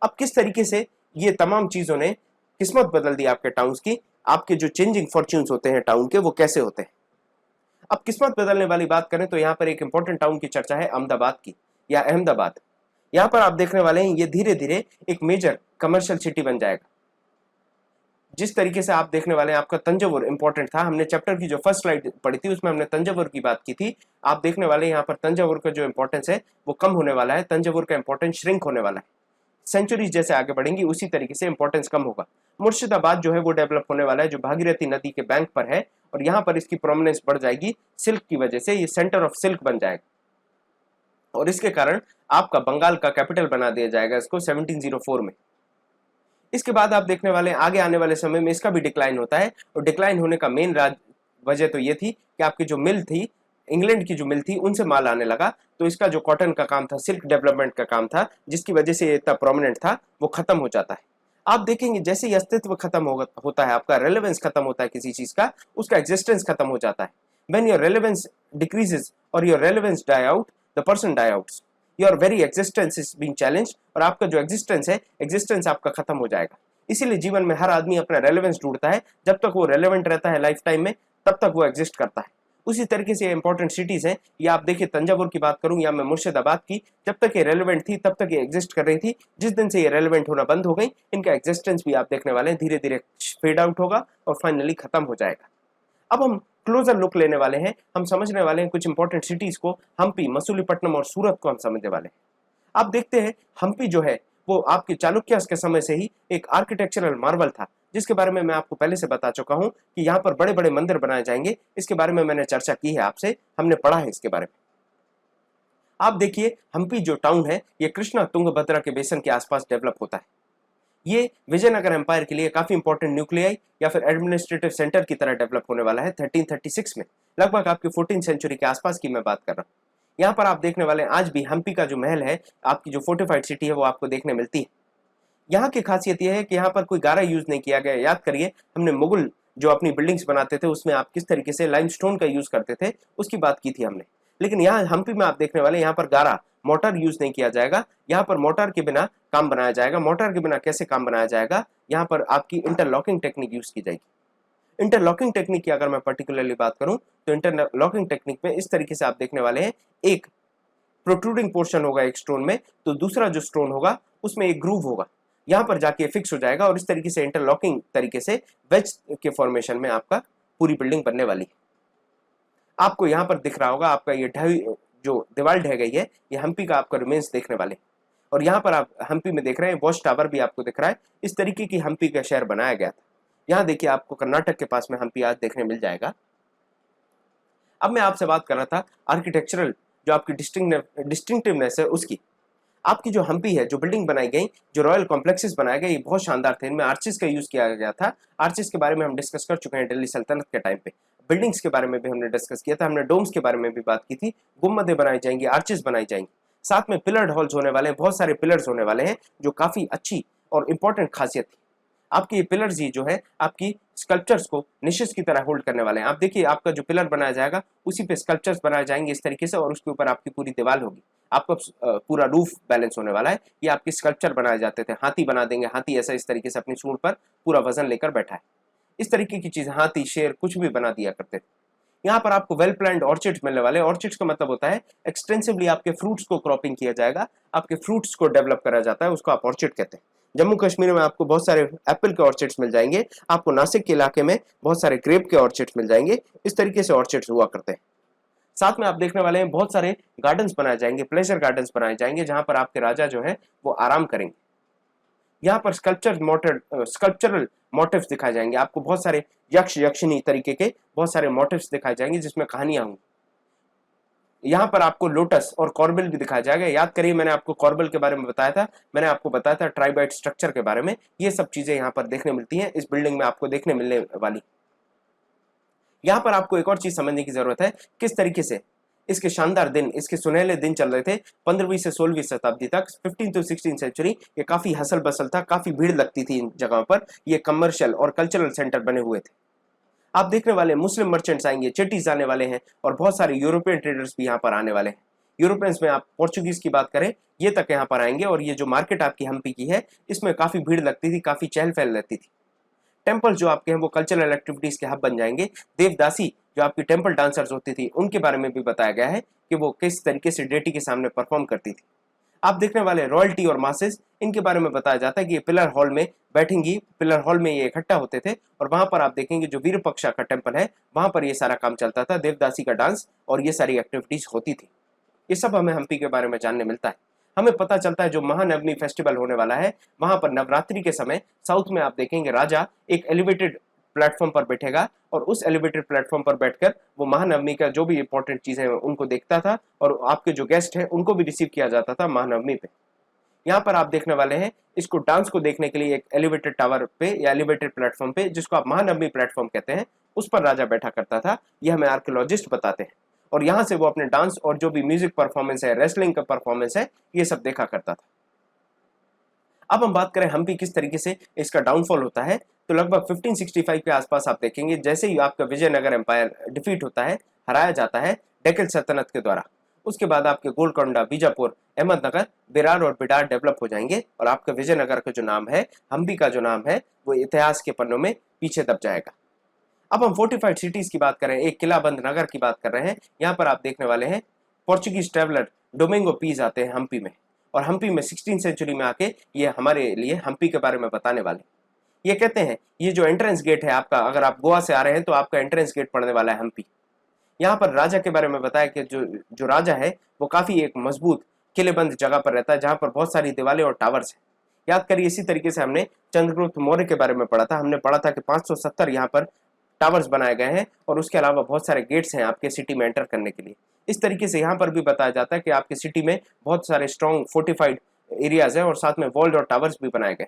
अब किस तरीके से ये तमाम चीजों ने किस्मत बदल दी आपके टाउन्स की, आपके जो चेंजिंग फॉर्च्यून्स होते हैं टाउन के वो कैसे होते हैं। अब किस्मत बदलने वाली बात करें तो यहाँ पर एक इंपॉर्टेंट टाउन की चर्चा है अहमदाबाद की या अहमदाबाद। यहाँ पर आप देखने वाले हैं ये धीरे धीरे एक मेजर कमर्शियल सिटी बन जाएगा। जिस तरीके से आप देखने वाले हैं आपका तंजावुर इंपॉर्टेंट था, हमने चैप्टर की जो फर्स्ट स्लाइड पढ़ी थी उसमें हमने तंजावुर की बात की थी। आप देखने वाले यहाँ पर तंजावुर का जो इंपॉर्टेंस है वो कम होने वाला है, तंजावुर का इंपॉर्टेंस श्रिंक होने वाला है। सेंचुरीज जैसे आगे बढ़ेंगी उसी तरीके से इंपॉर्टेंस कम होगा। मुर्शिदाबाद जो है वो डेवलप होने वाला है, जो भागीरथी नदी के बैंक पर है, और यहाँ पर इसकी प्रोमिनेंस बढ़ जाएगी सिल्क की वजह से, ये सेंटर ऑफ सिल्क बन जाएगा और इसके कारण आपका बंगाल का कैपिटल बना दिया जाएगा इसको 1704 में। इसके बाद आप देखने वाले आगे आने वाले समय में इसका भी डिक्लाइन होता है, और डिक्लाइन होने का मेन वजह तो ये थी कि आपकी जो मिल थी, इंग्लैंड की जो मिल थी, उनसे माल आने लगा, तो इसका जो कॉटन का काम था, सिल्क डेवलपमेंट का काम था, जिसकी वजह से ये इतना प्रोमिनेंट था, वो खत्म हो जाता है। आप देखेंगे जैसे ही अस्तित्व खत्म होता है, आपका रेलेवेंस खत्म होता है किसी चीज का, उसका एग्जिस्टेंस खत्म हो जाता है। व्हेन योर रेलेवेंस डिक्रीजेस और your relevance die out, the person die out, your very existence is being challenged, और आपका जो एग्जिस्टेंस है, एग्जिस्टेंस आपका खत्म हो जाएगा। इसीलिए जीवन में हर आदमी अपना रेलेवेंस ढूंढता है, जब तक वो रेलेवेंट रहता है लाइफ टाइम में तब तक वो एग्जिस्ट करता है। उसी तरीके से इंपॉर्टेंट सिटीज हैं, या आप देखिए तंजावुर की बात करूं या मैं मुर्शिदाबाद की, जब तक ये रेलेवेंट थी तब तक ये एग्जिस्ट कर रही थी। जिस दिन से ये रेलेवेंट होना बंद हो गई, इनका एग्जिस्टेंस भी आप देखने वाले हैं धीरे धीरे फेड आउट होगा और फाइनली खत्म हो जाएगा। अब हम क्लोजर लुक लेने वाले हैं, हम समझने वाले हैं कुछ इंपॉर्टेंट सिटीज को, हम्पी, मसूलीपट्टनम और सूरत को हम समझने वाले हैं। आप देखते हैं हम्पी जो है वो आपके चालुक्य के समय से ही एक आर्किटेक्चरल मार्वल था, जिसके बारे में मैं आपको पहले से बता चुका हूं कि यहाँ पर बड़े बड़े मंदिर बनाए जाएंगे। इसके बारे में मैंने चर्चा की है आपसे, हमने पढ़ा है इसके बारे में। आप देखिए हम्पी जो टाउन है ये कृष्णा तुंगभद्रा के बेसन के आसपास डेवलप होता है। ये विजयनगर एम्पायर के लिए काफी इंपॉर्टेंट न्यूक्लियाई या फिर एडमिनिस्ट्रेटिव सेंटर की तरह डेवलप होने वाला है 1336 में, लगभग आपकी 14th सेंचुरी के आसपास की मैं बात कर रहा हूँ। यहाँ पर आप देखने वाले हैं आज भी हम्पी का जो महल है, आपकी जो फोर्टिफाइड सिटी है, वो आपको देखने मिलती है। यहाँ की खासियत यह है कि यहाँ पर कोई गारा यूज नहीं किया गया। याद करिए हमने मुगल जो अपनी बिल्डिंग्स बनाते थे उसमें आप किस तरीके से लाइमस्टोन का यूज करते थे उसकी बात की थी हमने, लेकिन यहाँ हम्पी में आप देखने वाले यहाँ पर गारा मोटर यूज नहीं किया जाएगा। यहाँ पर मोटर के बिना काम बनाया जाएगा। मोटर के बिना कैसे काम बनाया जाएगा, यहाँ पर आपकी इंटरलॉकिंग टेक्निक यूज की जाएगी। इंटरलॉकिंग टेक्निक की अगर मैं पर्टिकुलरली बात करूं तो इंटरलॉकिंग टेक्निक में इस तरीके से आप देखने वाले हैं, एक प्रोट्रूडिंग पोर्शन होगा एक स्टोन में, तो दूसरा जो स्टोन होगा उसमें एक ग्रूव होगा, यहाँ पर जाके फिक्स हो जाएगा, और इस तरीके से इंटरलॉकिंग तरीके से वेज के फॉर्मेशन में आपका पूरी बिल्डिंग बनने वाली है। आपको यहाँ पर दिख रहा होगा आपका ये जो दीवार ढह गई है, ये हम्पी का आपका रिमेन्स देखने वाले, और यहाँ पर आप हम्पी में देख रहे हैं वॉच टावर भी आपको दिख रहा है। इस तरीके की हम्पी का शहर बनाया गया था। यहाँ देखिए आपको कर्नाटक के पास में हम्पी आज देखने मिल जाएगा। अब मैं आपसे बात कर रहा था आर्किटेक्चरल जो आपकी डिस्टिंक्टिवनेस है उसकी। आपकी जो हम्पी है, जो बिल्डिंग बनाई गई, जो रॉयल कॉम्प्लेक्सेस बनाए गए, ये बहुत शानदार थे। इनमें आर्चेस का यूज किया गया था। आर्चेस के बारे में हम डिस्कस कर चुके हैं दिल्ली सल्तनत के टाइम पे। बिल्डिंग्स के बारे में भी हमने डिस्कस किया था, हमने डोम्स के बारे में भी बात की थी। गुम्बदें बनाई जाएंगी, आर्चेस बनाई जाएंगी, साथ में पिलर्ड हॉल्स होने वाले हैं, बहुत सारे पिलर्स होने वाले हैं जो काफी अच्छी और इंपॉर्टेंट खासियत थी। आपकी ये पिलर्स ही जो है आपकी स्कल्पचर्स को निशेस की तरह होल्ड करने वाले हैं। आप देखिए आपका जो पिलर बनाया जाएगा उसी पे स्कल्पचर्स बनाए जाएंगे इस तरीके से, और उसके ऊपर आपकी पूरी दीवार होगी। आपका पूरा रूफ बैलेंस होने वाला है। ये आपके स्कल्पचर बनाए जाते थे, हाथी बना देंगे, हाथी ऐसा इस तरीके से अपनी सूंड पर पूरा वजन लेकर बैठा है, इस तरीके की चीज, हाथी, शेर, कुछ भी बना दिया करते थे। यहाँ पर आपको वेल प्लान्ड ऑर्चिड्स मिलने वाले। ऑर्चिड्स का मतलब होता है एक्सटेंसिवली आपके फ्रूट्स को क्रॉपिंग किया जाएगा, आपके फ्रूट्स को डेवलप करा जाता है, उसको आप ऑर्चिड कहते हैं। जम्मू कश्मीर में आपको बहुत सारे एप्पल के ऑर्चिड्स मिल जाएंगे, आपको नासिक के इलाके में बहुत सारे ग्रेप के ऑर्चिड्स मिल जाएंगे। इस तरीके से ऑर्चिड्स हुआ करते हैं। साथ में आप देखने वाले हैं बहुत सारे गार्डन्स बनाए जाएंगे, प्लेजर गार्डन्स बनाए जाएंगे, जहां पर आपके राजा जो है वो आराम करेंगे। यहाँ पर स्कल्पचरल मोटिव्स दिखाए जाएंगे। आपको बहुत सारे यक्ष यक्षिणी तरीके के बहुत सारे मोटिव्स दिखाए जाएंगे जिसमें कहानियां होंगी। यहाँ पर आपको लोटस और कॉर्बल भी दिखाया जाएगा। याद करिए मैंने आपको कॉर्बल के बारे में बताया था, मैंने आपको बताया था ट्राइबाइट स्ट्रक्चर के बारे में। ये सब चीजें यहाँ पर देखने मिलती हैं, इस बिल्डिंग में आपको देखने मिलने वाली। यहाँ पर आपको एक और चीज समझने की जरूरत है, किस तरीके से इसके शानदार दिन, इसके सुनहले दिन चल रहे थे 15वीं से 16वीं शताब्दी तक, 15 to 16 सेंचुरी। ये काफी हसल बसल था, काफी भीड़ लगती थी इन जगहों पर। ये कमर्शियल और कल्चरल सेंटर बने हुए थे। आप देखने वाले मुस्लिम मर्चेंट्स आएंगे, चिटीज आने वाले हैं, और बहुत सारे यूरोपियन ट्रेडर्स भी यहाँ पर आने वाले हैं। यूरोपियंस में आप पोर्चुगीज की बात करें, ये तक यहाँ पर आएंगे और ये जो मार्केट आपकी हम्पी की है इसमें काफी भीड़ लगती थी, काफी चहल पहल रहती थी। टेम्पल जो आपके हैं वो कल्चरल एक्टिविटीज के हब बन जाएंगे। देवदासी जो आपकी टेम्पल डांसर्स होती थी उनके बारे में भी बताया गया है कि वो किस तरीके से डेटी के सामने परफॉर्म करती थी। आप देखने वाले रॉयल्टी और मासेस, इनके बारे में बताया जाता है कि ये पिलर हॉल में बैठेंगी, पिलर हॉल में ये इकट्ठा होते थे और वहां पर आप देखेंगे जो वीरपक्षा का टेम्पल है वहां पर ये सारा काम चलता था, देवदासी का डांस और ये सारी एक्टिविटीज होती थी। ये सब हमें हम्पी के बारे में जानने मिलता है। हमें पता चलता है जो महानवमी फेस्टिवल होने वाला है वहां पर नवरात्रि के समय साउथ में आप देखेंगे राजा एक एलिवेटेड प्लेटफॉर्म पर बैठेगा और उस एलिवेटेड प्लेटफॉर्म पर बैठकर वो महानवमी का जो भी इंपॉर्टेंट चीजें हैं उनको देखता था और आपके जो गेस्ट हैं उनको भी रिसीव किया जाता था महानवमी पे। यहाँ पर आप देखने वाले हैं इसको डांस को देखने के लिए एक एलिवेटेड टावर पे या एलिवेटेड प्लेटफॉर्म पे, जिसको आप महानवमी प्लेटफॉर्म कहते हैं, उस पर राजा बैठा करता था। यह हमें आर्कियोलॉजिस्ट बताते हैं और यहाँ से वो अपने डांस और जो भी म्यूजिक परफॉर्मेंस है, रेसलिंग का परफॉर्मेंस है, ये सब देखा करता था। अब हम बात करें हम्पी किस तरीके से इसका डाउनफॉल होता है, तो लगभग 1565 के आसपास आप देखेंगे जैसे ही आपका विजयनगर एम्पायर डिफीट होता है, हराया जाता है डेक्कन सल्तनत के द्वारा। उसके बाद आपके गोलकोंडा, बीजापुर, अहमदनगर, बेरार और बिडार डेवलप हो जाएंगे और आपका विजयनगर का जो नाम है, हम्पी का जो नाम है, वो इतिहास के पन्नों में पीछे दब जाएगा। अब हम फोर्टिफाइड सिटीज की बात करें, एक किलाबंद नगर की बात कर रहे हैं। यहाँ पर आप देखने वाले हैं पोर्चुगीज ट्रेवलर डोमिंगो पीज आते हैं हम्पी में और हम्पी में 16वीं सेंचुरी में आके ये हमारे लिए हम्पी के बारे में बताने वाले। ये कहते हैं ये जो एंट्रेंस गेट है आपका, अगर आप गोवा से आ रहे हैं तो आपका एंट्रेंस गेट पड़ने वाला है हम्पी। यहाँ पर राजा के बारे में बताया कि जो राजा है वो काफी एक मजबूत किलेबंद जगह पर रहता है जहां पर बहुत सारी दीवारें और टावर्स है। याद करिए इसी तरीके से हमने चंद्रगुप्त मौर्य के बारे में पढ़ा था। हमने पढ़ा था कि 570 यहाँ पर टावर्स बनाए गए हैं और उसके अलावा बहुत सारे गेट्स हैं आपके सिटी में एंटर करने के लिए। इस तरीके से यहाँ पर भी बताया जाता है कि आपकी सिटी में बहुत सारे स्ट्रॉन्ग फोर्टिफाइड एरियाज हैं और साथ में वॉल्ड और टावर्स भी बनाए गए।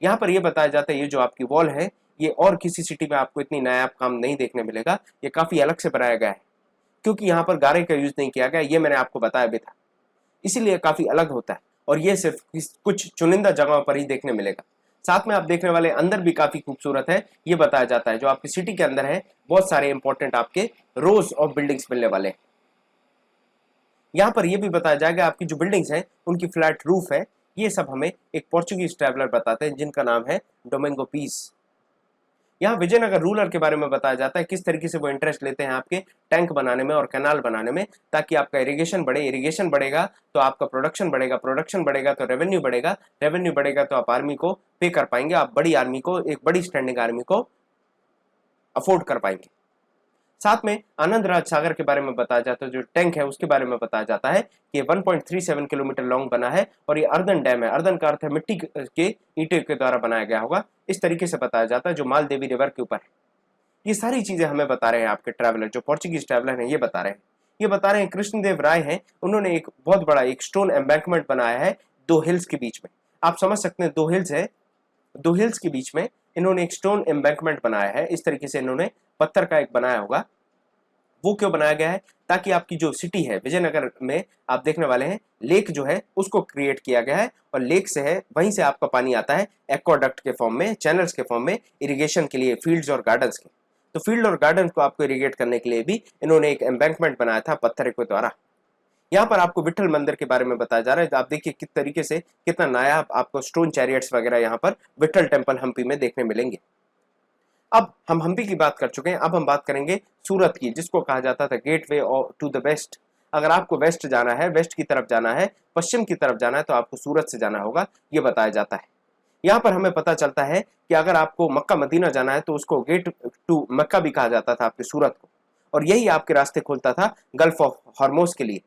यहाँ पर यह बताया जाता है ये जो आपकी वॉल है ये और किसी सिटी में आपको इतनी नायाब काम नहीं देखने मिलेगा, ये काफी अलग से बनाया गया है क्योंकि यहाँ पर गारे का यूज नहीं किया गया, ये मैंने आपको बताया भी था, इसीलिए काफी अलग होता है और ये सिर्फ कुछ चुनिंदा जगहों पर ही देखने मिलेगा। साथ में आप देखने वाले अंदर भी काफी खूबसूरत है। ये बताया जाता है जो आपकी सिटी के अंदर है बहुत सारे इंपॉर्टेंट आपके रोज ऑफ बिल्डिंग्स मिलने वाले हैं। यहाँ पर यह भी बताया जाएगा आपकी जो बिल्डिंग्स हैं उनकी फ्लैट रूफ है। ये सब हमें एक पोर्चुगीज ट्रैवलर बताते हैं जिनका नाम है डोमिंगो पीस। यहाँ विजयनगर रूलर के बारे में बताया जाता है किस तरीके से वो इंटरेस्ट लेते हैं आपके टैंक बनाने में और कैनाल बनाने में, ताकि आपका इरिगेशन बढ़े। इरिगेशन बढ़ेगा तो आपका प्रोडक्शन बढ़ेगा, प्रोडक्शन बढ़ेगा तो रेवेन्यू बढ़ेगा, रेवेन्यू बढ़ेगा तो आप आर्मी को पे कर पाएंगे, आप बड़ी आर्मी को, एक बड़ी स्टैंडिंग आर्मी को अफोर्ड कर पाएंगे। साथ में आनंद राज सागर के बारे में बताया जाता है, जो टैंक है उसके बारे में बताया जाता है कि 1.37 किलोमीटर लॉन्ग बना है और ये अर्दन डैम है। अर्दन का अर्थ है मिट्टी के ईंटे के द्वारा बनाया गया होगा, इस तरीके से बताया जाता है, जो मालदेवी रिवर के ऊपर है। ये सारी चीजें हमें बता रहे हैं आपके ट्रैवलर, जो पोर्चुगीज ट्रैवलर हैं ये बता रहे हैं। ये बता रहे हैं कृष्णदेव राय हैं, उन्होंने एक बहुत बड़ा एक स्टोन एम्बैंकमेंट बनाया है दो हिल्स के बीच में। आप समझ सकते हैं दो हिल्स है, दो हिल्स के बीच में इन्होंने एक स्टोन एम्बैंकमेंट बनाया है। इस तरीके से इन्होंने पत्थर का एक बनाया होगा। वो क्यों बनाया गया है? ताकि आपकी जो सिटी है विजयनगर में आप देखने वाले हैं लेक जो है उसको क्रिएट किया गया है और लेक से है वहीं से आपका पानी आता है एक्वाडक्ट के फॉर्म में, चैनल्स के फॉर्म में इरिगेशन के लिए, फील्ड्स और गार्डन्स के। तो फील्ड और गार्डन को आपको इरिगेट करने के लिए भी इन्होंने एक एम्बैंकमेंट बनाया था पत्थर के द्वारा। यहाँ पर आपको विठल मंदिर के बारे में बताया जा रहा है। तो आप देखिए किस तरीके से कितना नायाब आपको स्टोन चैरियट्स वगैरह यहाँ पर विठल टेम्पल हम्पी में देखने मिलेंगे। अब हम हम्पी की बात कर चुके हैं, अब हम बात करेंगे सूरत की, जिसको कहा जाता था गेटवे टू द वेस्ट। अगर आपको वेस्ट जाना है, वेस्ट की तरफ जाना है, पश्चिम की तरफ जाना है तो आपको सूरत से जाना होगा, ये बताया जाता है। यहाँ पर हमें पता चलता है कि अगर आपको मक्का मदीना जाना है तो उसको गेट टू मक्का भी कहा जाता था आपके सूरत को, और यही आपके रास्ते खोलता था गल्फ ऑफ हॉर्मोज के लिए।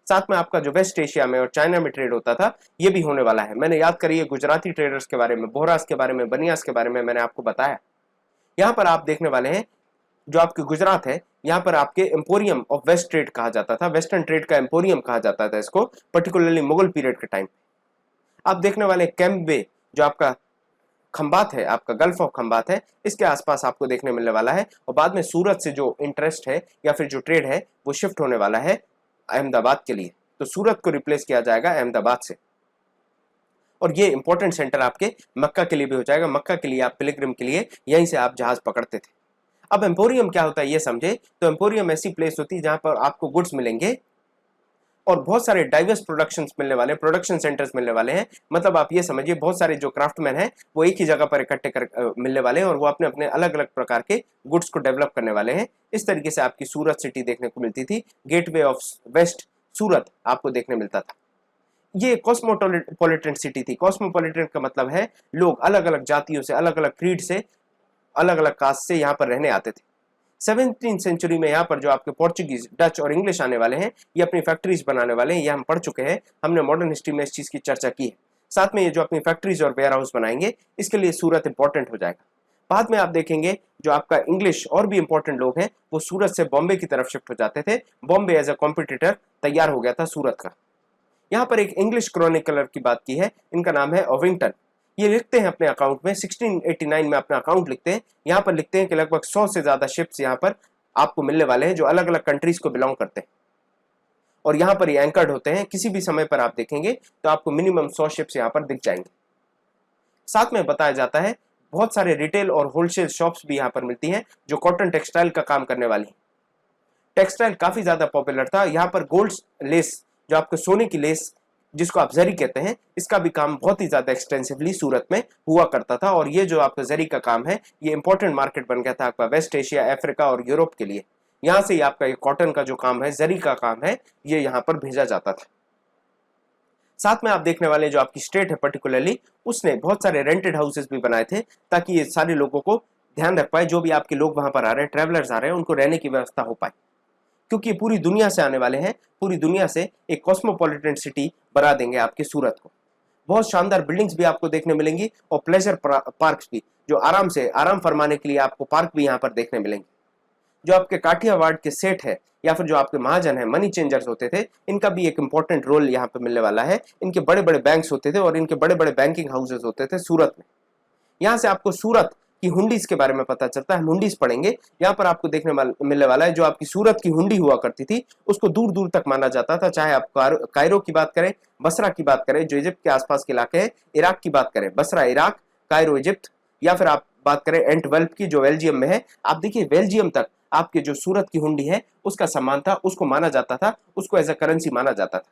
साथ में आपका जो वेस्ट एशिया में और चाइना में ट्रेड होता था ये भी होने वाला है। मैंने याद करिए गुजराती ट्रेडर्स के बारे में, बोहरास के बारे में, बनियास के बारे में मैंने आपको बताया। यहाँ पर आप देखने वाले हैं जो आपके गुजरात है, यहाँ पर आपके एम्पोरियम ऑफ वेस्ट ट्रेड कहा जाता था, वेस्टर्न ट्रेड का एम्पोरियम कहा जाता था इसको, पर्टिकुलरली मुगल पीरियड के टाइम। आप देखने वाले कैंप बे जो आपका खंबात है, आपका गल्फ ऑफ खंबात है, इसके आसपास आपको देखने मिलने वाला है। और बाद में सूरत से जो इंटरेस्ट है या फिर जो ट्रेड है वो शिफ्ट होने वाला है अहमदाबाद के लिए, तो सूरत को रिप्लेस किया जाएगा अहमदाबाद से। और ये इंपॉर्टेंट सेंटर आपके मक्का के लिए भी हो जाएगा। मक्का के लिए आप पिलग्रिम के लिए यहीं से आप जहाज पकड़ते थे। अब एम्पोरियम क्या होता है ये समझे, तो एम्पोरियम ऐसी प्लेस होती है जहां पर आपको गुड्स मिलेंगे और बहुत सारे डाइवर्स प्रोडक्शंस मिलने वाले हैं, प्रोडक्शन सेंटर्स मिलने वाले हैं। मतलब आप ये समझिए बहुत सारे जो क्राफ्टमैन हैं वो एक ही जगह पर इकट्ठे कर मिलने वाले हैं और वो अपने अपने अलग अलग प्रकार के गुड्स को डेवलप करने वाले हैं। इस तरीके से आपकी सूरत सिटी देखने को मिलती थी, गेटवे ऑफ वेस्ट सूरत आपको देखने मिलता था। ये कॉस्मोपॉलिटन सिटी थी। कॉस्मोपॉलिटन का मतलब है लोग अलग अलग जातियों से, अलग अलग क्रीड से, अलग अलग कास्ट से यहाँ पर रहने आते थे। 17वीं सेंचुरी में यहाँ पर जो आपके पोर्चुगीज, डच और इंग्लिश आने वाले हैं, ये अपनी फैक्ट्रीज बनाने वाले हैं। ये हम पढ़ चुके हैं, हमने मॉडर्न हिस्ट्री में इस चीज की चर्चा की है। साथ में ये जो अपनी फैक्ट्रीज और वेयर हाउस बनाएंगे, इसके लिए सूरत इंपॉर्टेंट हो जाएगा। बाद में आप देखेंगे जो आपका इंग्लिश और भी इंपॉर्टेंट लोग हैं वो सूरत से बॉम्बे की तरफ शिफ्ट हो जाते थे। बॉम्बे एज अ कॉम्पिटिटर तैयार हो गया था सूरत का। यहाँ पर एक इंग्लिश क्रॉनिकलर की बात की है, इनका नाम है ओविंगटन। ये लिखते हैं अपने अकाउंट में, 1689 में अपना अकाउंट लिखते हैं। यहाँ पर लिखते हैं कि लगभग 100 से ज्यादा शिप्स यहाँ पर आपको मिलने वाले हैं जो अलग अलग कंट्रीज को बिलोंग करते हैं और यहाँ पर ये एंकर्ड होते हैं। किसी भी समय पर आप देखेंगे तो आपको मिनिमम 100 शिप्स यहाँ पर दिख जाएंगे। साथ में बताया जाता है बहुत सारे रिटेल और होलसेल शॉप्स भी यहाँ पर मिलती हैं जो कॉटन टेक्सटाइल का काम करने वाली है। टेक्सटाइल काफी ज्यादा पॉपुलर था। यहाँ पर गोल्ड लेस, जो आपको सोने की लेस जिसको आप जरी कहते हैं, इसका भी काम बहुत ही ज्यादा एक्सटेंसिवली सूरत में हुआ करता था। और ये जो आपका जरी का काम है ये इंपॉर्टेंट मार्केट बन गया था आपका वेस्ट एशिया, अफ्रीका और यूरोप के लिए। यहाँ से आपका ये कॉटन का जो काम है, जरी का काम है, ये यहाँ पर भेजा जाता था। साथ में आप देखने वाले जो आपकी स्टेट है पर्टिकुलरली, उसने बहुत सारे रेंटेड हाउसेस भी बनाए थे ताकि ये सारे लोगों को ध्यान रख पाए, जो भी आपके लोग वहां पर आ रहे हैं, ट्रेवलर्स आ रहे हैं, उनको रहने की व्यवस्था हो पाए। क्योंकि पूरी दुनिया से आने वाले हैं, पूरी दुनिया से एक कॉस्मोपॉलिटन सिटी बना देंगे आपके सूरत को। बहुत शानदार बिल्डिंग्स भी आपको देखने मिलेंगी और प्लेजर पार्क्स भी, जो आराम फरमाने के लिए आपको पार्क भी यहाँ पर देखने मिलेंगे। जो आपके काठियावाड़ के सेठ है या फिर जो आपके महाजन है, मनी चेंजर्स होते थे, इनका भी एक इंपॉर्टेंट रोल यहाँ पे मिलने वाला है। इनके बड़े बड़े बैंक्स होते थे और इनके बड़े बड़े बैंकिंग हाउसेस होते थे सूरत में। यहाँ से आपको सूरत की हुंडीज के बारे में पता चलता है। हम हुंडीज पढ़ेंगे। यहाँ पर आपको देखने मिलने वाला है जो आपकी सूरत की हुंडी हुआ करती थी, उसको दूर दूर तक माना जाता था। चाहे आप कायरो की बात करें, बसरा की बात करें जो इजिप्ट के आसपास के इलाके हैं, इराक की बात करें, बसरा इराक, कायरो इजिप्ट, या फिर आप बात करें एंटवर्प की जो बेल्जियम में है। आप देखिए बेल्जियम तक आपके जो सूरत की हुंडी है उसका सम्मान था, उसको माना जाता था, उसको एज अ करेंसी माना जाता था।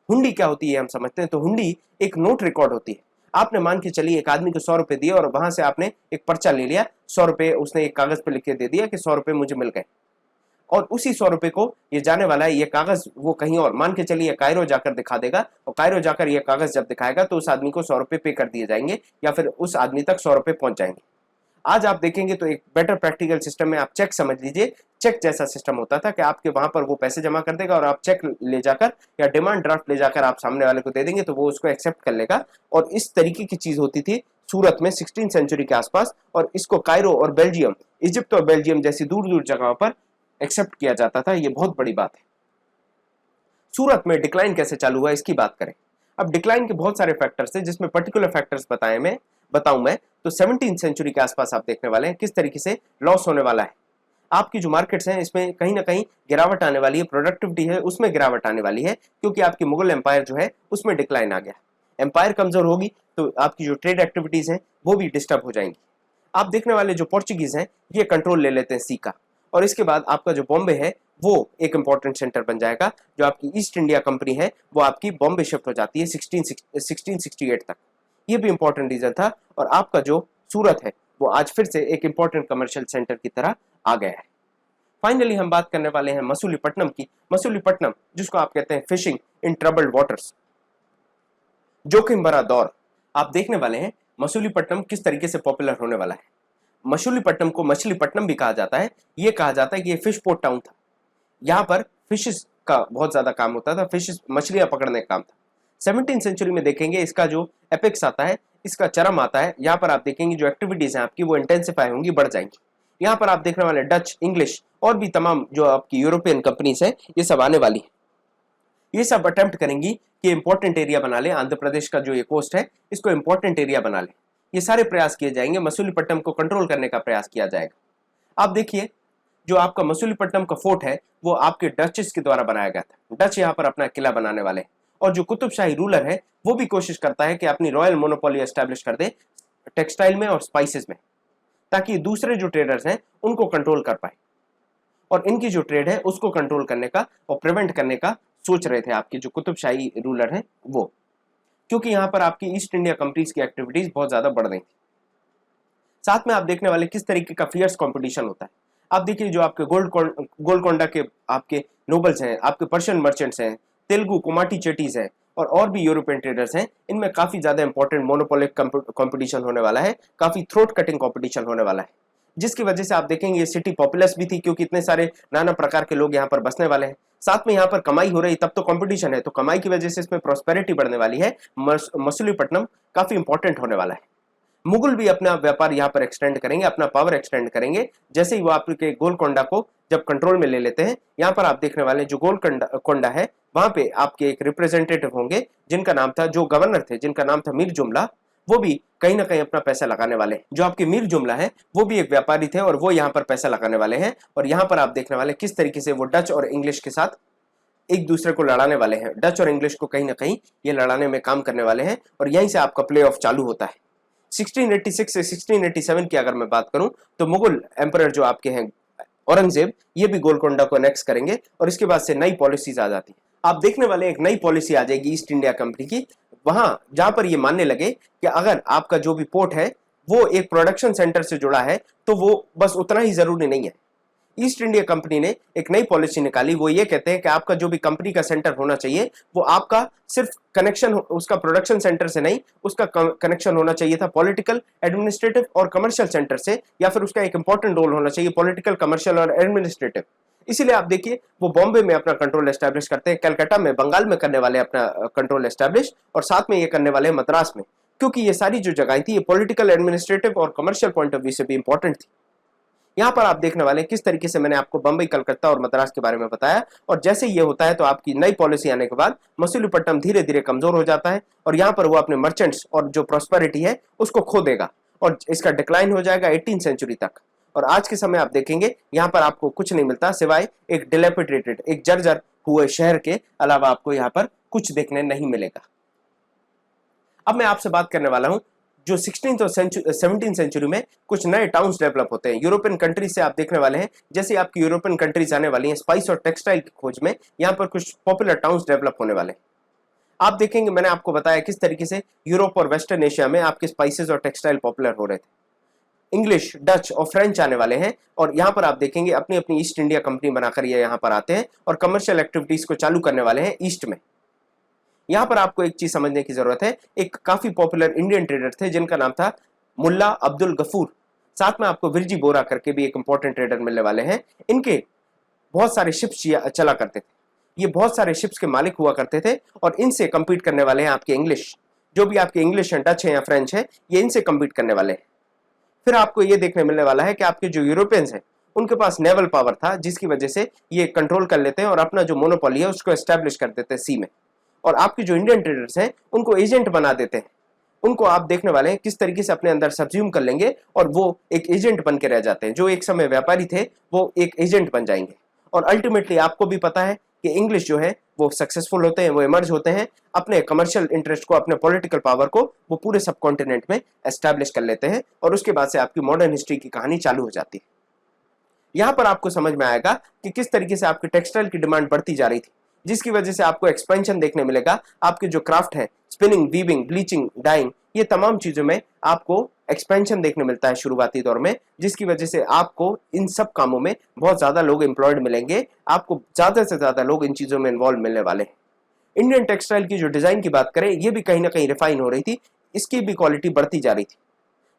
हुंडी क्या होती है हम समझते हैं। तो हुंडी एक नोट रिकॉर्ड होती है। आपने मान के चलिए एक आदमी को 100 रुपए दिए और वहां से आपने एक पर्चा ले लिया, 100 रुपए उसने एक कागज पे लिख के दे दिया कि 100 रुपए मुझे मिल गए, और उसी 100 रुपए को ये जाने वाला है, ये कागज वो कहीं और, मान के चलिए कायरो जाकर दिखा देगा, और कायरो जाकर ये कागज जब दिखाएगा तो उस आदमी को 100 रुपए पे कर दिए जाएंगे या फिर उस आदमी तक 100 रुपए पहुंच जाएंगे। आज आप देखेंगे तो एक बेटर प्रैक्टिकल सिस्टम में आप चेक समझ लीजिए, चेक जैसा सिस्टम होता था कि आपके वहां पर वो पैसे जमा कर देगा और आप चेक ले जाकर या डिमांड ड्राफ्ट ले जाकर आप सामने वाले को दे देंगे तो वो उसको एक्सेप्ट कर लेगा। और इस तरीके की चीज होती थी सूरत में 16वीं सेंचुरी के आसपास, और इसको कायरो और बेल्जियम, इजिप्ट और बेल्जियम जैसी दूर दूर जगहों पर एक्सेप्ट किया जाता था। ये बहुत बड़ी बात है। सूरत में डिक्लाइन कैसे चालू हुआ इसकी बात करें। अब डिक्लाइन के बहुत सारे फैक्टर्स हैं जिसमें पर्टिकुलर फैक्टर्स बताऊं मैं तो 17वीं सेंचुरी के आसपास आप देखने वाले हैं किस तरीके से लॉस होने वाला है। आपकी जो मार्केट्स हैं इसमें कहीं ना कहीं गिरावट आने वाली है, प्रोडक्टिविटी है उसमें गिरावट आने वाली है, क्योंकि आपकी मुगल एम्पायर जो है उसमें डिक्लाइन आ गया। एम्पायर कमजोर होगी तो आपकी जो ट्रेड एक्टिविटीज हैं वो भी डिस्टर्ब हो जाएंगी। आप देखने वाले जो पोर्चुगीज हैं ये कंट्रोल ले लेते हैं सी का, और इसके बाद आपका जो बॉम्बे है वो एक इंपॉर्टेंट सेंटर बन जाएगा। जो आपकी ईस्ट इंडिया कंपनी है वो आपकी बॉम्बे शिफ्ट हो जाती है 1668 तक। ये भी इंपॉर्टेंट रीजन था, और आपका जो सूरत है वो आज फिर से एक इंपॉर्टेंट कमर्शियल सेंटर की तरह आ गया है। फाइनली हम बात करने वाले हैं मसूलीपट्टनम की। मसूलीपट्टनम जिसको आप कहते हैं फिशिंग इन ट्रबल्ड वाटर्स, जोखिम भरा दौर। आप देखने वाले हैं मसूलीपट्टनम किस तरीके से पॉपुलर होने वाला है। मसूलीपट्टनम को मछलीपट्टनम भी कहा जाता है। ये कहा जाता है कि ये फिश पोर्ट टाउन था। यहाँ पर फिशेस का बहुत ज्यादा काम होता था, फिशेस मछलियां पकड़ने का काम था। 17वीं सेंचुरी में देखेंगे इसका जो एपेक्स आता है, इसका चरम आता है। यहाँ पर आप देखेंगे जो एक्टिविटीज हैं आपकी वो इंटेंसिफाई होंगी, बढ़ जाएंगी। यहाँ पर आप देखने वाले डच, इंग्लिश और भी तमाम जो आपकी यूरोपियन कंपनीज है ये सब आने वाली है। ये सब अटेम्प्ट करेंगी कि इंपॉर्टेंट एरिया बना ले, आंध्र प्रदेश का जो ये कोस्ट है इसको इंपॉर्टेंट एरिया बना ले। ये सारे प्रयास किए जाएंगे, मसूलीपट्टनम को कंट्रोल करने का प्रयास किया जाएगा। आप देखिए जो आपका मसूलीपट्टनम का फोर्ट है वो आपके डचेस के द्वारा बनाया गया था। डच यहाँ पर अपना किला बनाने वाले हैं, और जो कुतुबशाही रूलर है वो भी कोशिश करता है कि अपनी रॉयल मोनोपोली एस्टैब्लिश कर दे टेक्सटाइल में और स्पाइसेस में, ताकि दूसरे जो ट्रेडर्स हैं उनको कंट्रोल कर पाए और इनकी जो ट्रेड है उसको कंट्रोल करने का और प्रिवेंट करने का सोच रहे थे आपके जो कुतुबशाही रूलर हैं वो, क्योंकि यहाँ पर आपकी ईस्ट इंडिया कंपनीज की एक्टिविटीज बहुत ज्यादा बढ़ रही थी। साथ में आप देखने वाले किस तरीके का फियर्स कंपटीशन होता है। आप देखिए जो आपके गोलकोंडा के आपके नोबल्स हैं, आपके पर्शियन मर्चेंट्स हैं, तेलुगु कुमाटी चेटीज हैं और भी यूरोपियन ट्रेडर्स हैं, इनमें काफी ज्यादा इंपॉर्टेंट मोनोपोलिक कंपटीशन होने वाला है, काफी थ्रोट कटिंग कंपटीशन होने वाला है, जिसकी वजह से आप देखेंगे ये सिटी पॉपुलस भी थी क्योंकि इतने सारे नाना प्रकार के लोग यहाँ पर बसने वाले हैं, साथ में यहाँ पर कमाई हो रही, तब तो कंपटीशन है, तो कमाई की वजह से इसमें प्रॉस्पेरिटी बढ़ने वाली है। मसूलीपट्टनम काफी इंपॉर्टेंट होने वाला है। मुगल भी अपना व्यापार यहाँ पर एक्सटेंड करेंगे, अपना पावर एक्सटेंड करेंगे, जैसे ही वो आपके गोलकोंडा को जब कंट्रोल में ले लेते हैं। यहाँ पर आप देखने वाले जो गोलकोंडा है वहां पे आपके एक रिप्रेजेंटेटिव होंगे जिनका नाम था, जो गवर्नर थे जिनका नाम था मीर जुमला, वो भी कहीं ना कहीं अपना पैसा लगाने वाले हैं। जो आपके मीर जुमला है वो भी एक व्यापारी थे और वो यहाँ पर पैसा लगाने वाले हैं, और यहाँ पर आप देखने वाले किस तरीके से वो डच और इंग्लिश के साथ एक दूसरे को लड़ाने वाले हैं। डच और इंग्लिश को कहीं ना कहीं ये लड़ाने में काम करने वाले हैं, और यहीं से आपका प्ले ऑफ चालू होता है। 1686 से 1687 की अगर मैं बात करूं तो मुगल एम्परर जो आपके हैं औरंगजेब, ये भी गोलकोंडा को एनेक्स करेंगे, और इसके बाद से नई पॉलिसीज आ जाती है। आप देखने वाले एक नई पॉलिसी आ जाएगी ईस्ट इंडिया कंपनी की, वहां जहां पर ये मानने लगे कि अगर आपका जो भी पोर्ट है वो एक प्रोडक्शन सेंटर से जुड़ा है तो वो बस उतना ही जरूरी नहीं है। ईस्ट इंडिया कंपनी ने एक नई पॉलिसी निकाली, वो ये कहते हैं कि आपका जो भी कंपनी का सेंटर होना चाहिए वो आपका सिर्फ कनेक्शन उसका प्रोडक्शन सेंटर से नहीं, उसका कनेक्शन होना चाहिए था पॉलिटिकल, एडमिनिस्ट्रेटिव और कमर्शियल सेंटर से, या फिर उसका एक इंपॉर्टेंट रोल होना चाहिए पॉलिटिकल, कमर्शियल और एडमिनिस्ट्रेटिव। इसीलिए आप देखिए वो बॉम्बे में अपना कंट्रोल एस्टैब्लिश करते हैं, कलकत्ता में, बंगाल में करने वाले अपना कंट्रोल एस्टैब्लिश, और साथ में ये करने वाले मद्रास में, क्योंकि ये सारी जो जगह थी ये पॉलिटिकल, एडमिनिस्ट्रेटिव और कमर्शियल पॉइंट ऑफ व्यू से भी इंपॉर्टेंट थी। यहाँ पर आप देखने वाले किस तरीके से मैंने आपको बंबई, कलकत्ता और मद्रास के बारे में बताया, और जैसे ये होता है तो आपकी नई पॉलिसी आने के बाद मसूलीपट्टनम धीरे धीरे कमजोर हो जाता है, और यहाँ पर वो अपने मर्चेंट्स और जो प्रॉस्पेरिटी है उसको खो देगा, और इसका डिक्लाइन हो जाएगा 18वीं सेंचुरी तक। और आज के समय आप देखेंगे यहाँ पर आपको कुछ नहीं मिलता सिवाय एक डिलेपिडेटेड, एक जर्जर हुए शहर के अलावा आपको यहाँ पर कुछ देखने नहीं मिलेगा। अब मैं आपसे बात करने वाला हूँ जो 16th और 17th सेंचुरी में कुछ नए टाउन्स डेवलप होते हैं यूरोपियन कंट्रीज से। आप देखने वाले हैं जैसे आपकी यूरोपियन कंट्रीज आने वाली हैं स्पाइस और टेक्सटाइल की खोज में, यहाँ पर कुछ पॉपुलर टाउन्स डेवलप होने वाले हैं। आप देखेंगे मैंने आपको बताया किस तरीके से यूरोप और वेस्टर्न एशिया में आपके स्पाइसेस और टेक्सटाइल पॉपुलर हो रहे थे। इंग्लिश, डच और फ्रेंच आने वाले हैं, और यहाँ पर आप देखेंगे अपनी अपनी ईस्ट इंडिया कंपनी बनाकर ये यहाँ पर आते हैं और कमर्शियल एक्टिविटीज को चालू करने वाले हैं ईस्ट में। यहाँ पर आपको एक चीज समझने की जरूरत है, एक काफी पॉपुलर इंडियन ट्रेडर थे जिनका नाम था मुल्ला अब्दुल गफूर, साथ में आपको विरजी बोरा करके भी एक इंपॉर्टेंट ट्रेडर मिलने वाले हैं। इनके बहुत सारे शिप्स चला करते थे, ये बहुत सारे शिप्स के मालिक हुआ करते थे, और इनसे कम्पीट करने वाले हैं आपके इंग्लिश, जो भी आपके इंग्लिश हैं, डच है या फ्रेंच है, ये इनसे कम्पीट करने वाले हैं। फिर आपको ये देखने मिलने वाला है कि आपके जो यूरोपियंस हैं उनके पास नेवल पावर था, जिसकी वजह से ये कंट्रोल कर लेते हैं और अपना जो मोनोपोली है उसको एस्टेब्लिश कर देते हैं सी में। और आपके जो इंडियन ट्रेडर्स हैं उनको एजेंट बना देते हैं, उनको आप देखने वाले हैं किस तरीके से अपने अंदर सब्ज्यूम कर लेंगे और वो एक एजेंट बन के रह जाते हैं। जो एक समय व्यापारी थे वो एक एजेंट बन जाएंगे, और अल्टीमेटली आपको भी पता है कि इंग्लिश जो है वो सक्सेसफुल होते हैं, वो इमर्ज होते हैं, अपने कमर्शियल इंटरेस्ट को, अपने पॉलिटिकल पावर को वो पूरे सब कॉन्टिनेंट में एस्टैब्लिश कर लेते हैं, और उसके बाद से आपकी मॉडर्न हिस्ट्री की कहानी चालू हो जाती है। यहाँ पर आपको समझ में आएगा कि किस तरीके से आपकी टेक्सटाइल की डिमांड बढ़ती जा रही थी, जिसकी वजह से आपको एक्सपेंशन देखने मिलेगा। आपके जो क्राफ्ट है, स्पिनिंग, वीविंग, ब्लीचिंग, डाइंग, ये तमाम चीजों में आपको एक्सपेंशन देखने मिलता है शुरुआती दौर में, जिसकी वजह से आपको इन सब कामों में बहुत ज्यादा लोग एम्प्लॉयड मिलेंगे, आपको ज्यादा से ज्यादा लोग इन चीजों में इन्वॉल्व मिलने वाले हैं। इंडियन टेक्सटाइल की जो डिजाइन की बात करें, ये भी कहीं ना कहीं रिफाइन हो रही थी, इसकी भी क्वालिटी बढ़ती जा रही थी,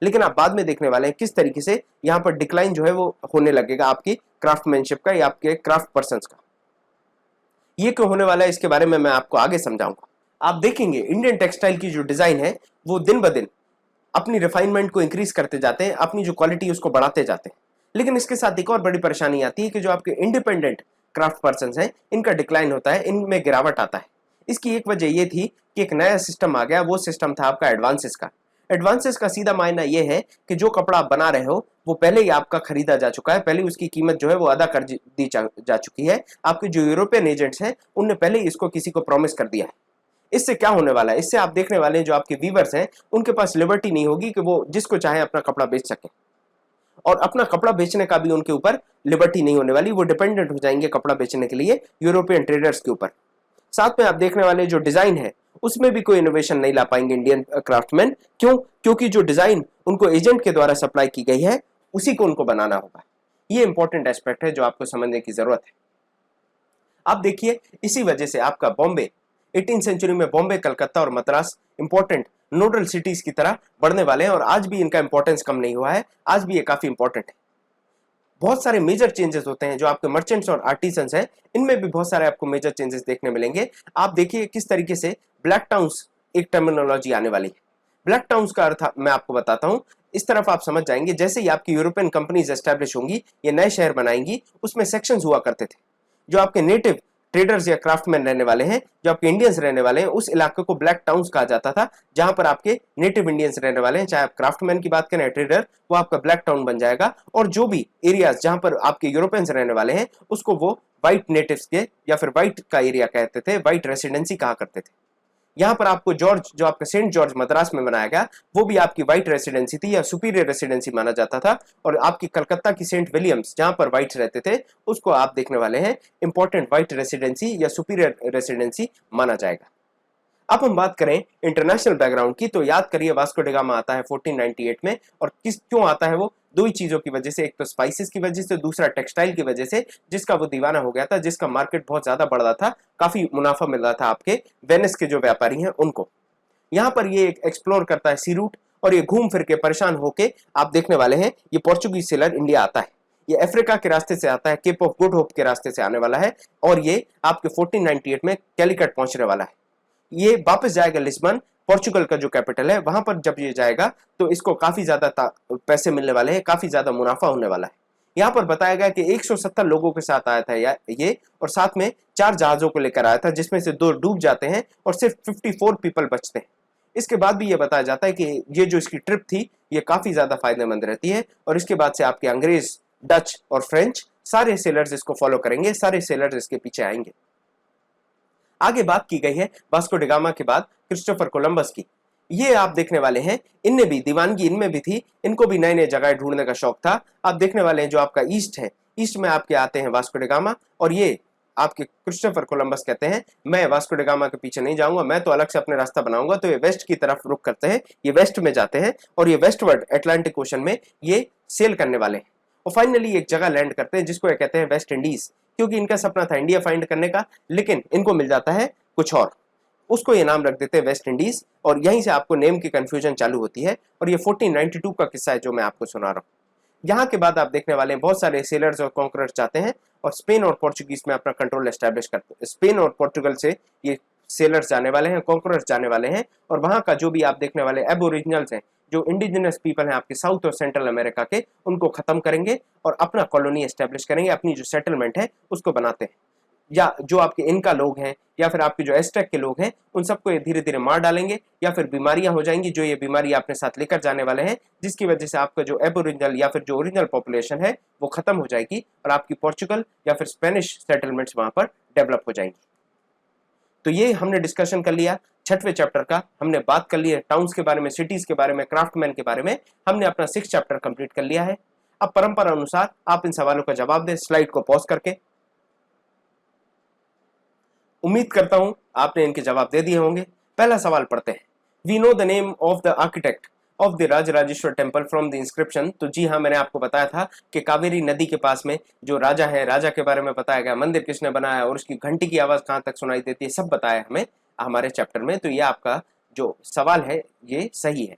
लेकिन आप बाद में देखने वाले हैं किस तरीके से यहाँ पर डिक्लाइन जो है वो होने लगेगा आपकी क्राफ्टमैनशिप का या आपके क्राफ्ट पर्सन का। ये क्यों होने वाला है इसके बारे में मैं आपको आगे समझाऊंगा। आप देखेंगे इंडियन टेक्सटाइल की जो डिजाइन है वो दिन ब दिन अपनी रिफाइनमेंट को इंक्रीज करते जाते हैं, अपनी जो क्वालिटी उसको बढ़ाते जाते हैं, लेकिन इसके साथ एक और बड़ी परेशानी आती है कि जो आपके इंडिपेंडेंट क्राफ्ट पर्सन हैं इनका डिक्लाइन होता है, इनमें गिरावट आता है। इसकी एक वजह यह थी कि एक नया सिस्टम आ गया, वो सिस्टम था आपका एडवांसेस का। एडवांसेस का सीधा मायना यह है कि जो कपड़ा आप बना रहे हो वो पहले ही आपका खरीदा जा चुका है, पहले उसकी कीमत जो है वो अदा कर दी जा चुकी है। आपके जो यूरोपियन एजेंट्स हैं उनने पहले ही इसको किसी को प्रॉमिस कर दिया है। इससे क्या होने वाला है, इससे आप देखने वाले हैं जो आपके वीवर्स हैं उनके पास लिबर्टी नहीं होगी कि वो जिसको चाहे अपना कपड़ा बेच सके, और अपना कपड़ा बेचने का भी उनके ऊपर लिबर्टी नहीं होने वाली, वो डिपेंडेंट हो जाएंगे कपड़ा बेचने के लिए यूरोपियन ट्रेडर्स के ऊपर। साथ में आप देखने वाले जो डिजाइन है उसमें भी कोई इनोवेशन नहीं ला पाएंगे इंडियन क्राफ्टमैन। क्यों? क्योंकि जो डिजाइन उनको एजेंट के द्वारा सप्लाई की गई है उसी को उनको बनाना होगा। ये इंपॉर्टेंट एस्पेक्ट है जो आपको समझने की जरूरत है। आप देखिए, इसी वजह से आपका बॉम्बे 18th सेंचुरी में बॉम्बे, कलकत्ता और मद्रास इंपॉर्टेंट नोडल सिटीज की तरह बढ़ने वाले हैं और आज भी इनका इंपॉर्टेंस कम नहीं हुआ है, आज भी ये काफी इंपॉर्टेंट है। बहुत सारे मेजर चेंजेस होते हैं जो आपके मर्चेंट्स और आर्टिसंस हैं, इनमें भी बहुत सारे आपको मेजर चेंजेस देखने मिलेंगे। आप देखिए किस तरीके से ब्लैक टाउन्स एक टर्मिनोलॉजी आने वाली है। ब्लैक टाउन्स का अर्थ मैं आपको बताता हूं, इस तरफ आप समझ जाएंगे। जैसे ही आपकी यूरोपियन कंपनीज एस्टैब्लिश होंगी, ये नए शहर बनाएंगी, उसमें सेक्शंस हुआ करते थे। जो आपके नेटिव ट्रेडर्स या क्राफ्टमैन रहने वाले हैं, जो आपके इंडियंस रहने वाले हैं, उस इलाके को ब्लैक टाउन्स कहा जाता था, जहां पर आपके नेटिव इंडियंस रहने वाले हैं। चाहे आप क्राफ्टमैन की बात करें ट्रेडर, वो आपका ब्लैक टाउन बन जाएगा। और जो भी एरियाज जहां पर आपके यूरोपियंस रहने वाले हैं, उसको वो व्हाइट नेटिव्स के या फिर व्हाइट का एरिया कहते थे, व्हाइट रेसिडेंसी कहा करते थे। यहाँ पर आपको जॉर्ज, जो आपका सेंट जॉर्ज मद्रास में बनाया गया, वो भी आपकी व्हाइट रेसिडेंसी थी या सुपीरियर रेसिडेंसी माना जाता था। और आपकी कलकत्ता की सेंट विलियम्स, जहां पर व्हाइट्स रहते थे, उसको आप देखने वाले हैं इंपॉर्टेंट व्हाइट रेसिडेंसी या सुपीरियर रेसिडेंसी माना जाएगा। अब हम बात करें इंटरनेशनल बैकग्राउंड की, तो याद करिए वास्को डी गामा आता है 1498 में। और क्यों आता है? वो दो ही चीजों की वजह से, एक तो स्पाइसेस की वजह से, दूसरा टेक्सटाइल की वजह से, जिसका वो दीवाना हो गया था, जिसका मार्केट बहुत ज्यादा बढ़ रहा था, काफी मुनाफा मिल रहा था आपके वेनिस के जो व्यापारी हैं उनको। यहाँ पर ये एक्सप्लोर करता है सी रूट, और ये घूम फिर के परेशान होके आप देखने वाले हैं ये पोर्चुगीज सेलर इंडिया आता है। ये अफ्रीका के रास्ते से आता है, केप ऑफ गुड होप के रास्ते से आने वाला है, और ये आपके 1498 में कैलिकट पहुंचने वाला है। ये वापस जाएगा लिस्बन, पोर्चुगल का जो कैपिटल है, वहां पर जब ये जाएगा तो इसको काफी ज्यादा पैसे मिलने वाले हैं, काफी ज्यादा मुनाफा होने वाला है। यहाँ पर बताया गया कि 170 लोगों के साथ आया था ये, और साथ में 4 जहाजों को लेकर आया था, जिसमें से 2 डूब जाते हैं और सिर्फ 54 पीपल बचते हैं। इसके बाद भी ये बताया जाता है कि ये जो इसकी ट्रिप थी ये काफी ज्यादा फायदेमंद रहती है, और इसके बाद से आपके अंग्रेज, डच और फ्रेंच सारे सेलर्स इसको फॉलो करेंगे, सारे सेलर्स इसके पीछे आएंगे। आगे बात की गई है वास्को डी गामा के बाद क्रिस्टोफर कोलंबस की। ये आप देखने वाले हैं, इनने भी दीवानगी इनमें भी थी, इनको भी नए नए जगह ढूंढने का शौक था। आप देखने वाले हैं जो आपका ईस्ट है, ईस्ट में आपके आते हैं वास्को डी गामा, और ये आपके क्रिस्टोफर कोलंबस कहते हैं मैं वास्को डी गामा के पीछे नहीं जाऊंगा, मैं तो अलग से अपने रास्ता बनाऊंगा। तो ये वेस्ट की तरफ रुख करते हैं, ये वेस्ट में जाते हैं, और ये वेस्टवर्ड अटलांटिक ओशन में ये सेल करने वाले हैं। और फाइनली एक जगह लैंड करते हैं जिसको ये कहते हैं वेस्ट इंडीज, क्योंकि इनका सपना था इंडिया फाइंड करने का, लेकिन इनको मिल जाता है कुछ और, उसको ये नाम रख देते हैं वेस्ट इंडीज। और यहीं से आपको नेम की कंफ्यूजन चालू होती है, और ये 1492 का किस्सा है जो मैं आपको सुना रहा हूँ। यहाँ के बाद आप देखने वाले हैं बहुत सारे सेलर्स और कॉन्करर्स जाते हैं और स्पेन और पोर्चुगीज में अपना कंट्रोल एस्टैब्लिश करते हैं। स्पेन और पोर्टुगल से ये सेलर्स जाने वाले हैं, कॉन्करर्स जाने वाले हैं, और वहां का जो भी आप देखने वाले एबोरिजिनल्स हैं, जो इंडिजिनस पीपल हैं आपके साउथ और सेंट्रल अमेरिका के, उनको खत्म करेंगे और अपना कॉलोनी एस्टैब्लिश करेंगे, अपनी जो सेटलमेंट है उसको बनाते हैं। या जो आपके इनका लोग हैं या फिर आपके जो एस्टेक के लोग हैं, उन सबको ये धीरे धीरे मार डालेंगे, या फिर बीमारियां हो जाएंगी जो ये बीमारी अपने साथ लेकर जाने वाले हैं, जिसकी वजह से आपका जो एबोरिजिनल या फिर जो ओरिजिनल पॉपुलेशन है वो खत्म हो जाएगी, और आपकी पोर्चुगल या फिर स्पेनिश सेटलमेंट्स वहां पर डेवलप हो जाएंगी। तो ये हमने डिस्कशन कर लिया 6वें चैप्टर का, हमने बात कर ली है टाउन्स के बारे में, सिटीज के बारे में, क्राफ्टमैन के बारे में, हमने अपना 6th चैप्टर कंप्लीट कर लिया है। अब परंपरा अनुसार आप इन सवालों का जवाब दें स्लाइड को पॉज करके। उम्मीद करता हूं आपने इनके जवाब दे दिए होंगे। पहला सवाल पढ़ते हैं। We know the name of the architect of the Rajarajeshwara temple from the inscription. तो जी हाँ, मैंने आपको बताया था कि कावेरी नदी के पास में जो राजा है, राजा के बारे में बताया गया, मंदिर किसने बनाया और उसकी घंटी की आवाज कहां तक सुनाई देती है, सब बताया हमें हमारे चैप्टर में। तो ये आपका जो सवाल है ये सही है।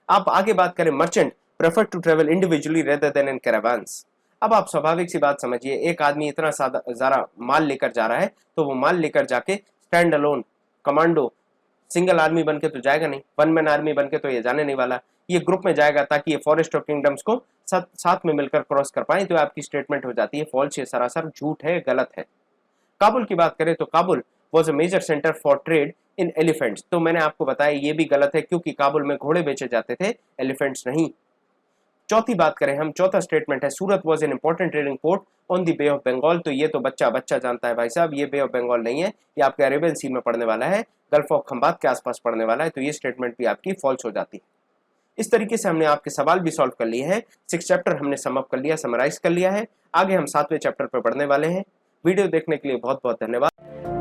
आप आगे बात करें, merchant prefer to travel individually rather than in caravans. अब आप स्वाभाविक सी बात समझिए, एक आदमी इतना सारा माल लेकर जा रहा है, तो वो माल लेकर जाके stand alone commando single army बनके तो जाएगा नहीं, 1 मैन आर्मी बनके तो ये जाने नहीं वाला, ये ग्रुप में जाएगा ताकि ये फॉरेस्ट ऑफ किंगडम्स को साथ में मिलकर क्रॉस कर पाए। तो आपकी स्टेटमेंट हो जाती है फॉल्स, ये सरासर झूठ है, गलत है। काबुल की बात करें तो Kabul was a major centre for trade in elephants. तो मैंने आपको बताया ये भी गलत है, क्योंकि काबुल में घोड़े बेचे जाते थे, एलिफेंट्स नहीं। चौथी बात करें हम, चौथा स्टेटमेंट है Surat was an important trading port on the Bay of Bengal. तो ये तो बच्चा जानता है भाई साहब, ये बे ऑफ बंगाल नहीं है, ये आपके अरेबियन सी में पड़ने वाला है, गल्फ ऑफ खंबात के आसपास पड़ने वाला है। तो ये स्टेटमेंट भी आपकी फॉल्स हो जाती है। इस तरीके से हमने आपके सवाल भी सॉल्व कर लिए हैं। 6 चैप्टर हमने सम अप कर लिया, समराइज कर लिया है। आगे हम 7वें चैप्टर पर पढ़ने वाले हैं। वीडियो देखने के लिए बहुत बहुत धन्यवाद।